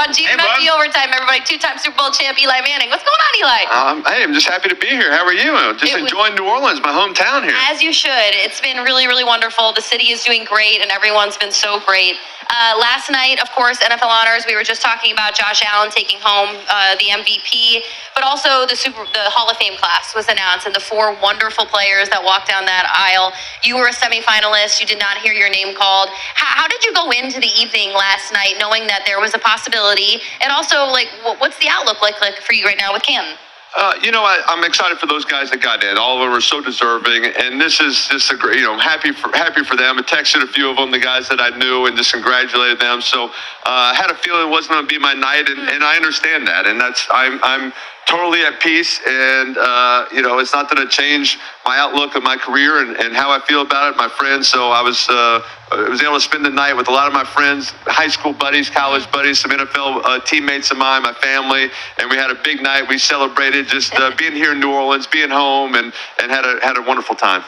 on GMFB Overtime, everybody. Two-time Super Bowl champ Eli Manning. What's going on, Eli? Hey, I'm just happy to be here. How are you? Just enjoying New Orleans, my hometown here. As you should. It's been really, really wonderful. The city is doing great, and everyone's been so great. Last night, of course, NFL honors. We were just talking about Josh Allen taking home the MVP, but also the Hall of Fame class was announced, and the 4 wonderful players that walked down that aisle. You were a semifinalist. You did not hear your name called. How did you go into the evening last night, knowing that there was a possibility, and also what's the outlook like for you right now with Canton? I'm excited for those guys that got in. All of them are so deserving, and this is just a great. I'm happy for them. I texted a few of them, the guys that I knew, and just congratulated them. So I had a feeling it wasn't going to be my night, and I understand that, and I'm totally at peace, and it's not going to change my outlook of my career and how I feel about it, my friends. So I was able to spend the night with a lot of my friends, high school buddies, college buddies, some NFL teammates of mine, my family, and we had a big night. We celebrated just being here in New Orleans, being home, and had a wonderful time.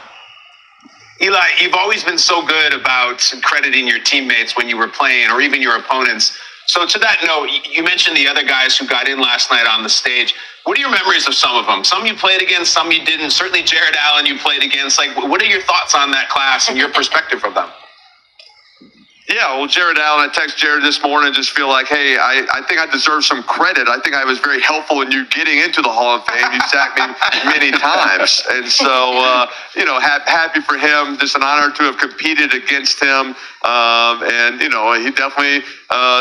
Eli, you've always been so good about crediting your teammates when you were playing, or even your opponents. So to that note, you mentioned the other guys who got in last night on the stage. What are your memories of some of them? Some you played against, some you didn't. Certainly Jared Allen you played against. What are your thoughts on that class and your perspective of them? Yeah, well, Jared Allen, I texted Jared this morning and just feel like, hey, I think I deserve some credit. I think I was very helpful in you getting into the Hall of Fame. You sacked me many times. And so, happy for him. Just an honor to have competed against him. He definitely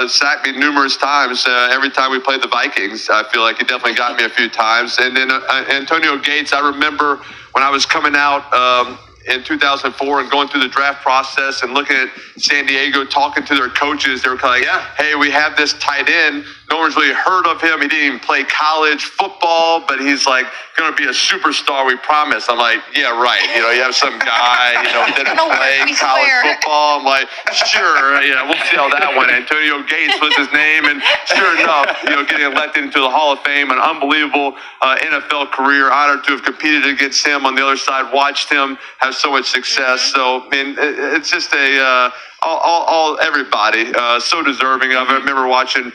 sacked me numerous times. Every time we played the Vikings, I feel like he definitely got me a few times. And then Antonio Gates, I remember when I was coming out in 2004 and going through the draft process and looking at San Diego, talking to their coaches, they were kind of like, hey, we have this tight end. No one's really heard of him. He didn't even play college football, but he's like going to be a superstar, we promise. I'm like, yeah, right. You have some guy, didn't play college football. I'm like, sure, we'll see how that went. Antonio Gates was his name, and sure enough, getting elected into the Hall of Fame, an unbelievable NFL career. Honored to have competed against him on the other side, watched him have so much success. So, it's just everybody so deserving of it. I remember watching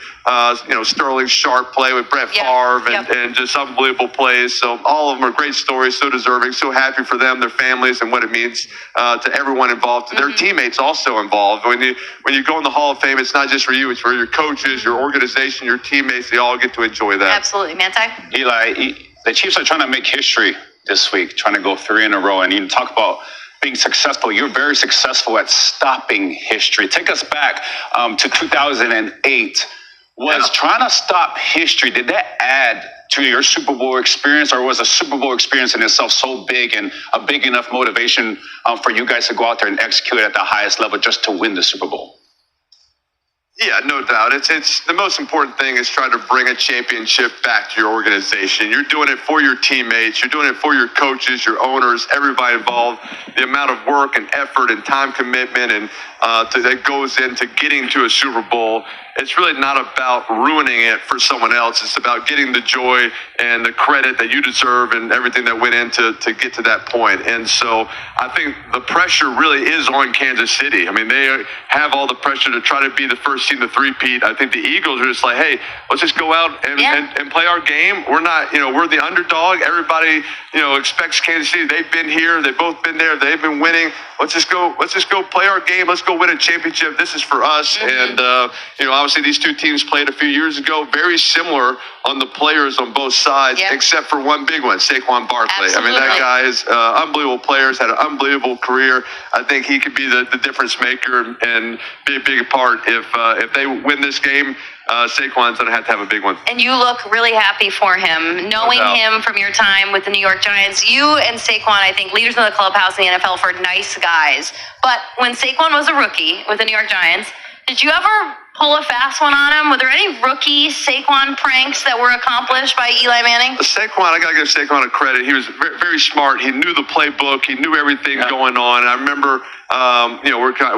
Sterling Sharp play with Brett Favre and just unbelievable plays. So all of them are great stories, so deserving, so happy for them, their families, and what it means to everyone involved, to their teammates also involved. When you go in the Hall of Fame, it's not just for you, it's for your coaches, your organization, your teammates. They all get to enjoy that. Absolutely. Manti? Eli, the Chiefs are trying to make history this week, trying to go 3 in a row, and you talk about being successful. You're very successful at stopping history. Take us back to 2008. Was trying to stop history, did that add to your Super Bowl experience, or was a Super Bowl experience in itself so big and a big enough motivation for you guys to go out there and execute at the highest level just to win the Super Bowl? Yeah, no doubt. It's the most important thing is trying to bring a championship back to your organization. You're doing it for your teammates. You're doing it for your coaches, your owners, everybody involved. The amount of work and effort and time commitment and that goes into getting to a Super Bowl. It's really not about ruining it for someone else. It's about getting the joy and the credit that you deserve and everything that went into to get to that point. And so I think the pressure really is on Kansas City. They have all the pressure to try to be the first team to three-peat. I think the Eagles are just like, hey, let's just go out and play our game. We're not, we're the underdog. Everybody, expects Kansas City. They've been here. They've both been there. They've been winning. Let's just go play our game. Let's go win a championship. This is for us. And, obviously these two teams played a few years ago, very similar on the players on both sides, except for one big one, Saquon Barkley. Absolutely. That guy is unbelievable player, had an unbelievable career. I think he could be the difference maker and be a big part. If they win this game, Saquon's going to have a big one. And you look really happy for him, knowing him from your time with the New York Giants. You and Saquon, I think, leaders in the clubhouse in the NFL for nice guys. But when Saquon was a rookie with the New York Giants, did you ever pull a fast one on him? Were there any rookie Saquon pranks that were accomplished by Eli Manning? Saquon, I got to give Saquon a credit. He was very, very smart. He knew the playbook. He knew everything going on. And I remember,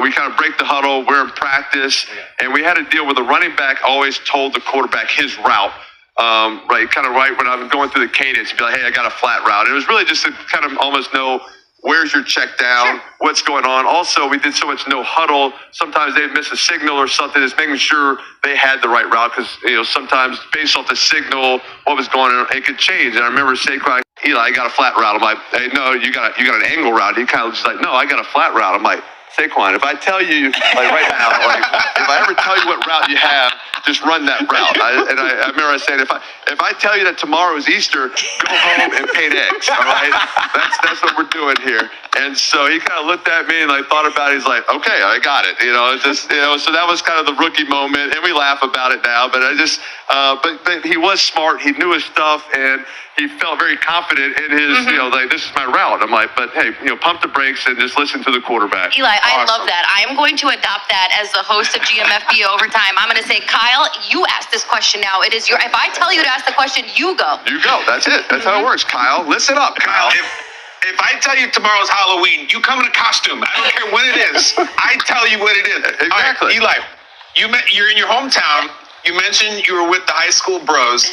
we kind of break the huddle. We're in practice. And we had a deal where the running back always told the quarterback his route. Right when I was going through the cadence, be like, hey, I got a flat route. It was really just to kind of almost know where's your check down, Sure. what's going on. Also, we did so much no huddle. Sometimes they'd miss a signal or something. It's making sure they had the right route because, sometimes based off the signal, what was going on, it could change. And I remember Saquon, Eli, I got a flat route. I'm like, hey, no, you got an angle route. He kind of just like, no, I got a flat route. I'm like, Saquon, if I tell you, like right now, like if I ever tell you what route you have, just run that route. I remember I saying, if I tell you that tomorrow is Easter, go home and paint eggs. All right, that's what we're doing here. And so he kind of looked at me and like thought about it. He's like, okay, I got it. So that was kind of the rookie moment, and we laugh about it now. But but he was smart. He knew his stuff, and he felt very confident in his, like, this is my route. I'm like, but hey, pump the brakes and just listen to the quarterback. Eli, I Awesome. love that. I am going to adopt that as the host of GMFB Overtime. I'm going to say, Kyle, you ask this question now. It is your. If I tell you to ask the question, you go. You go. That's it. That's how it works. Kyle, listen up, Kyle. If I tell you tomorrow's Halloween, you come in a costume. I don't care what it is. I tell you what it is. Exactly. All right, Eli, you're in your hometown. You mentioned you were with the high school Bros.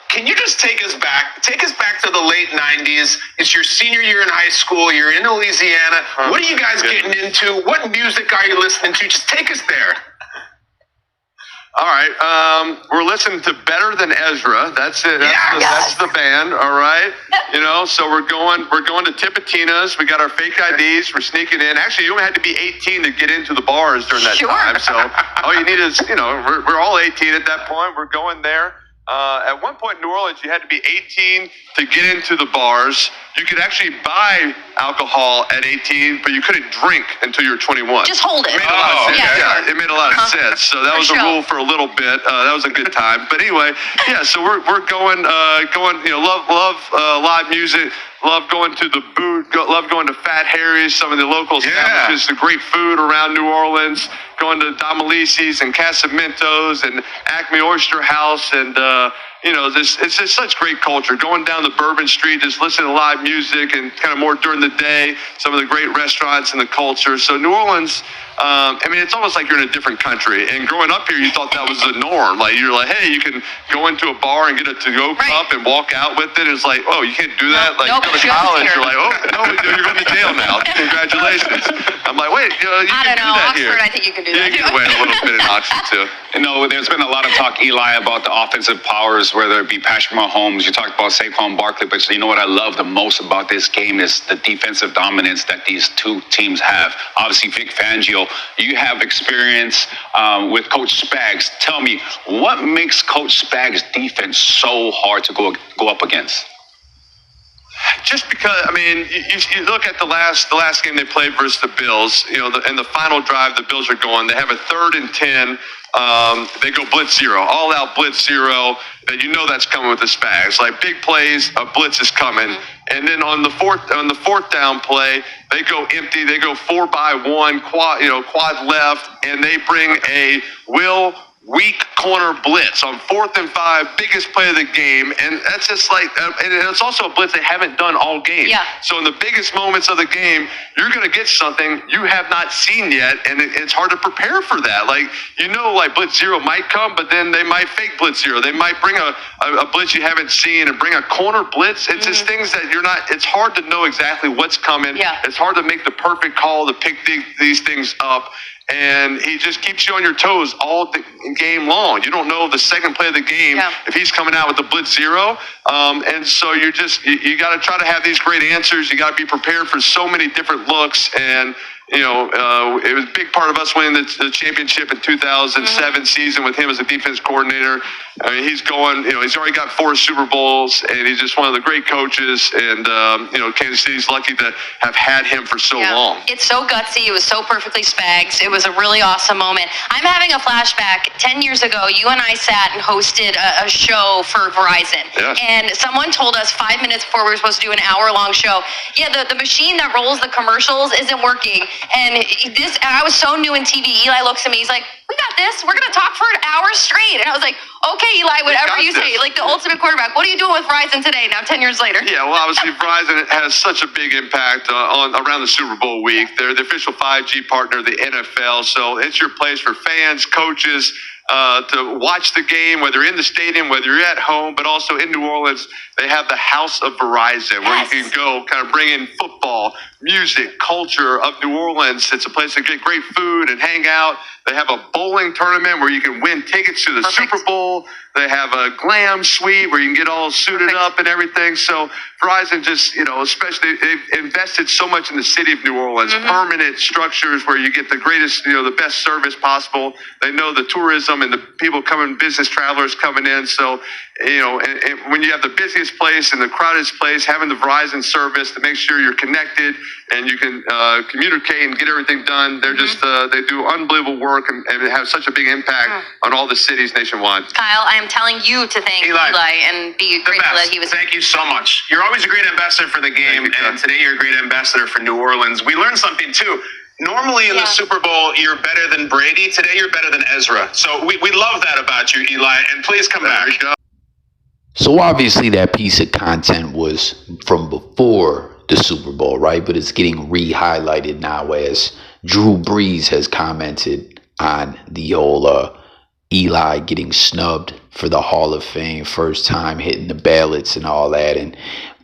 Can you just take us back to the late 90s? It's your senior year in high school. You're in Louisiana. What are you guys getting into? What music are you listening to? Just take us there. All right, we're listening to Better Than Ezra. That's it. That's the band. All right, so we're going to Tipitina's. We got our fake IDs. We're sneaking in. Actually, you only had to be 18 to get into the bars during that time. So all you need is, we're all 18 at that point. We're going there. At one point in New Orleans, you had to be 18 to get into the bars. You could actually buy alcohol at 18, but you couldn't drink until you were 21. Just hold it. It made a lot of sense. Yeah, It made a lot of sense. So that was a rule for a little bit. That was a good time. But anyway, so we're going. Love live music. Love going to the boot. Love going to Fat Harry's. Some of the local establishments. The great food around New Orleans. Going to Domalice's and Casamento's and Acme Oyster House and it's just such great culture. Going down the Bourbon Street, just listening to live music and kind of more during the day. Some of the great restaurants and the culture. So New Orleans. It's almost like you're in a different country. And growing up here, you thought that was the norm. Like you're like, hey, you can go into a bar and get a to-go cup and walk out with it. It's like, oh, you can't do that. Like you go to college, you're like, oh no, you're going to jail now. Congratulations. I'm like, wait, you can do that Oxford, here. I think you can do that. You can win a little bit in Oxford too. There's been a lot of talk, Eli, about the offensive powers, whether it be Patrick Mahomes. You talked about Saquon, Barkley, but you know what I love the most about this game is the defensive dominance that these two teams have. Obviously, Vic Fangio, you have experience with Coach Spags. Tell me, what makes Coach Spags' defense so hard to go up against? Just because, you look at the last game they played versus the Bills, in the final drive, the Bills are going, they have a 3rd and 10, they go blitz zero, all out blitz zero, that that's coming with the Spags. Like big plays, a blitz is coming. And then on the fourth down play, they go empty, they go 4-by-1, quad left, and they bring a weak corner blitz on 4th and 5, biggest play of the game, and that's just like, and it's also a blitz they haven't done all game. Yeah. So in the biggest moments of the game, you're going to get something you have not seen yet, and it's hard to prepare for that. Like blitz zero might come, but then they might fake blitz zero. They might bring a blitz you haven't seen and bring a corner blitz. It's just things that you're not. It's hard to know exactly what's coming. Yeah. It's hard to make the perfect call to pick these things up. And he just keeps you on your toes all the game long. You don't know the second play of the game if he's coming out with the blitz zero. And so you got to try to have these great answers. You got to be prepared for so many different looks. And it was a big part of us winning the championship in 2007 season with him as a defense coordinator. He's going, he's already got 4 Super Bowls, and he's just one of the great coaches. And, Kansas City's lucky to have had him for so long. It's so gutsy. It was so perfectly Spags. It was a really awesome moment. I'm having a flashback. 10 years ago, you and I sat and hosted a show for Verizon. Yes. And someone told us 5 minutes before we were supposed to do an hour-long show, the machine that rolls the commercials isn't working. And I was so new in TV. Eli looks at me. He's like, we got this. We're going to talk for an hour straight. And I was like, okay, Eli, whatever you say. Like the ultimate quarterback. What are you doing with Verizon today now, 10 years later? Yeah, well, obviously Verizon has such a big impact around the Super Bowl week. They're the official 5G partner of the NFL. So it's your place for fans, coaches, to watch the game, whether in the stadium, whether you're at home, but also in New Orleans. They have the House of Verizon, where you can go kind of bring in football, music, culture of New Orleans. It's a place to get great food and hang out. They have a bowling tournament where you can win tickets to the Super Bowl. They have a glam suite where you can get all suited up and everything. So Verizon just, especially they've invested so much in the city of New Orleans, permanent structures where you get the greatest, the best service possible. They know the tourism and the people coming, business travelers coming in. So, and when you have the busiest place and the crowded place, having the Verizon service to make sure you're connected and you can communicate and get everything done. They're just, they do unbelievable work and have such a big impact on all the cities nationwide. Kyle, I am telling you to thank Eli and be grateful that he was. Thank you so much. You're always a great ambassador for the game, and today you're a great ambassador for New Orleans. We learned something too. Normally in the Super Bowl, you're better than Brady. Today you're better than Ezra. So we love that about you, Eli, and please come back. So obviously that piece of content was from before the Super Bowl, right? But it's getting re-highlighted now as Drew Brees has commented on the old Eli getting snubbed for the Hall of Fame, first time hitting the ballots and all that, and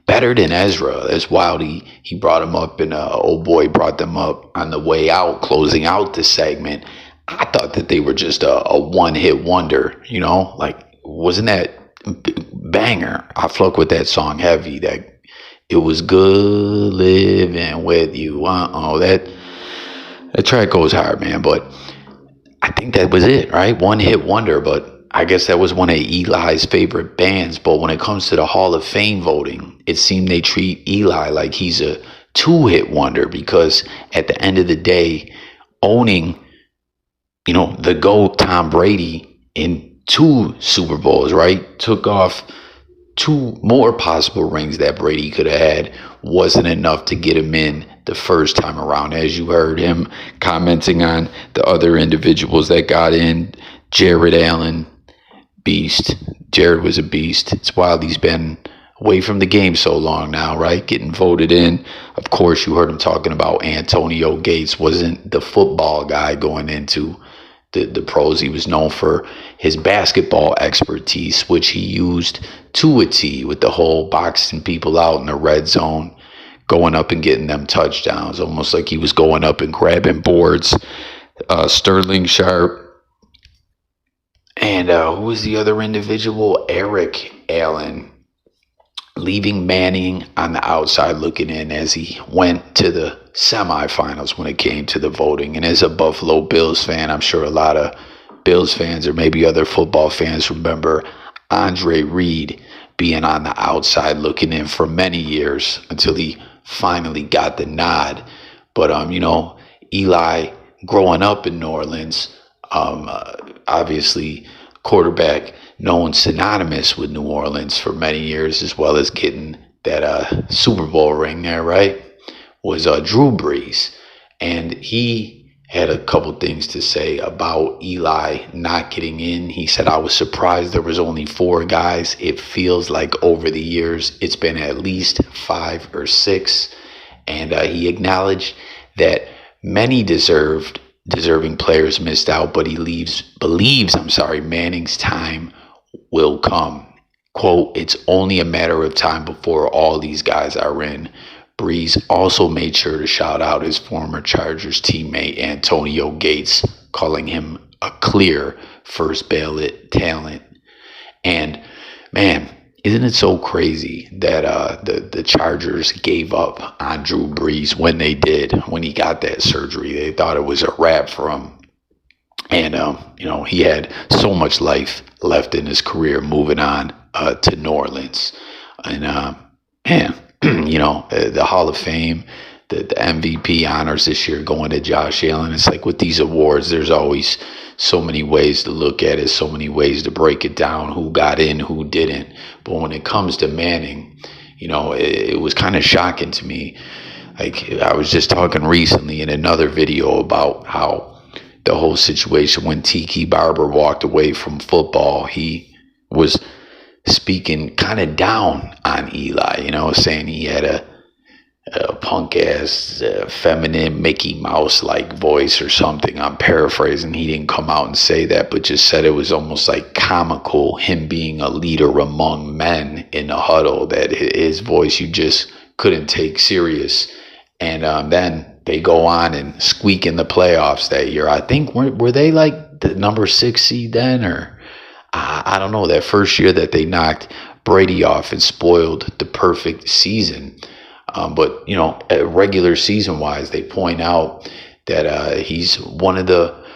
better than Ezra. That's wild. He brought him up, and old boy brought them up on the way out, closing out the segment. I thought that they were just a one-hit wonder, wasn't that banger? I fuck with that song heavy. That it was good living with you. That track goes hard, man. But I think that was it, right? One hit wonder. But I guess that was one of Eli's favorite bands. But when it comes to the Hall of Fame voting, it seemed they treat Eli like he's a two-hit wonder, because at the end of the day, owning, the GOAT Tom Brady in 2 Super Bowls, right? Took off 2 more possible rings that Brady could have had, wasn't enough to get him in the first time around. As you heard him commenting on the other individuals that got in, Jared Allen, beast. Jared was a beast. It's wild he's been away from the game so long now, right? Getting voted in. Of course, you heard him talking about Antonio Gates. Wasn't the football guy going into the pros. He was known for his basketball expertise, which he used to a T, with the whole boxing people out in the red zone, going up and getting them touchdowns, almost like he was going up and grabbing boards. Sterling Sharp. And who was the other individual? Eric Allen, leaving Manning on the outside looking in as he went to the semifinals when it came to the voting. And as a Buffalo Bills fan, I'm sure a lot of Bills fans or maybe other football fans remember Andre Reed being on the outside looking in for many years until he finally got the nod. But, Eli growing up in New Orleans, obviously quarterback known synonymous with New Orleans for many years, as well as getting that Super Bowl ring there, right, was Drew Brees. And he had a couple things to say about Eli not getting in. He said, I was surprised there was only 4 guys. It feels like over the years it's been at least 5 or 6. And he acknowledged that many deserving players missed out, but he believes Manning's time will come. Quote, it's only a matter of time before all these guys are in. Brees also made sure to shout out his former Chargers teammate Antonio Gates, calling him a clear first ballot talent. And man, isn't it so crazy that the Chargers gave up on Drew Brees when they did, when he got that surgery? They thought it was a wrap for him. And, he had so much life left in his career moving on to New Orleans. And, the Hall of Fame, the MVP honors this year going to Josh Allen. It's like with these awards, there's always so many ways to look at it, so many ways to break it down, who got in, who didn't. But when it comes to Manning, it was kind of shocking to me. Like, I was just talking recently in another video about how the whole situation when Tiki Barber walked away from football, he was speaking kind of down on Eli, saying he had punk ass, feminine Mickey Mouse like voice or something. I'm paraphrasing. He didn't come out and say that, but just said it was almost like comical, him being a leader among men in the huddle, that his voice you just couldn't take serious. And then they go on and squeak in the playoffs that year. I think were they like the number 6 seed then, or I don't know, that first year that they knocked Brady off and spoiled the perfect season. But, regular season wise, they point out that he's one of the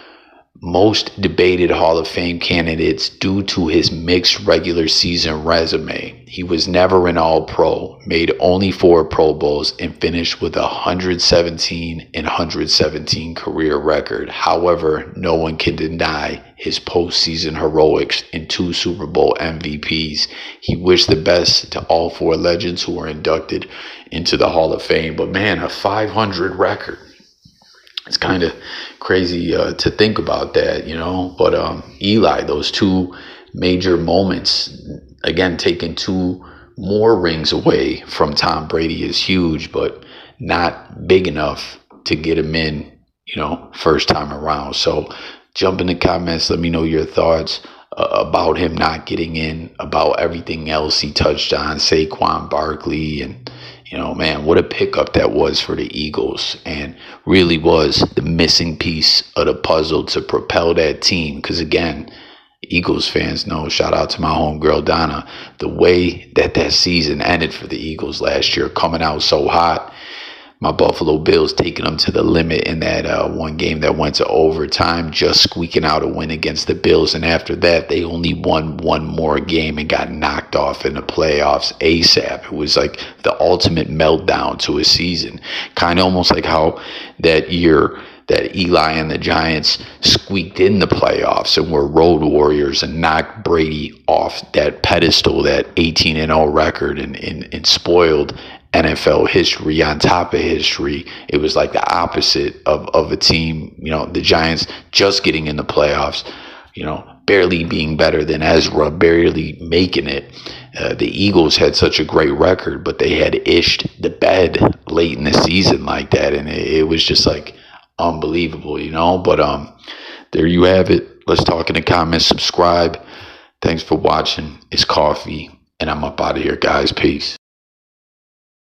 most debated Hall of Fame candidates due to his mixed regular season resume. He was never an All-Pro, made only 4 Pro Bowls, and finished with a 117 and 117 career record. However, no one can deny his postseason heroics and 2 Super Bowl MVPs. He wished the best to all 4 legends who were inducted into the Hall of Fame. But man, a 500 record. It's kind of crazy to think about that, But Eli, those 2 major moments, again, taking 2 more rings away from Tom Brady is huge, but not big enough to get him in, first time around. So jump in the comments. Let me know your thoughts about him not getting in, about everything else he touched on, Saquon, Barkley, and man, what a pickup that was for the Eagles, and really was the missing piece of the puzzle to propel that team. Because again, Eagles fans know, shout out to my homegirl Donna, the way that season ended for the Eagles last year, coming out so hot. My Buffalo Bills taking them to the limit in that one game that went to overtime, just squeaking out a win against the Bills. And after that, they only won 1 more game and got knocked off in the playoffs ASAP. It was like the ultimate meltdown to a season. Kind of almost like how that year that Eli and the Giants squeaked in the playoffs and were road warriors and knocked Brady off that pedestal, that 18-0 record, and spoiled NFL history on top of history. It was like the opposite of a team, the Giants just getting in the playoffs, barely being better than Ezra, barely making it. The Eagles had such a great record, but they had ished the bed late in the season like that, and it was just like unbelievable, But there you have it. Let's talk in the comments. Subscribe. Thanks for watching. It's Coffee, and I'm up out of here, guys. Peace.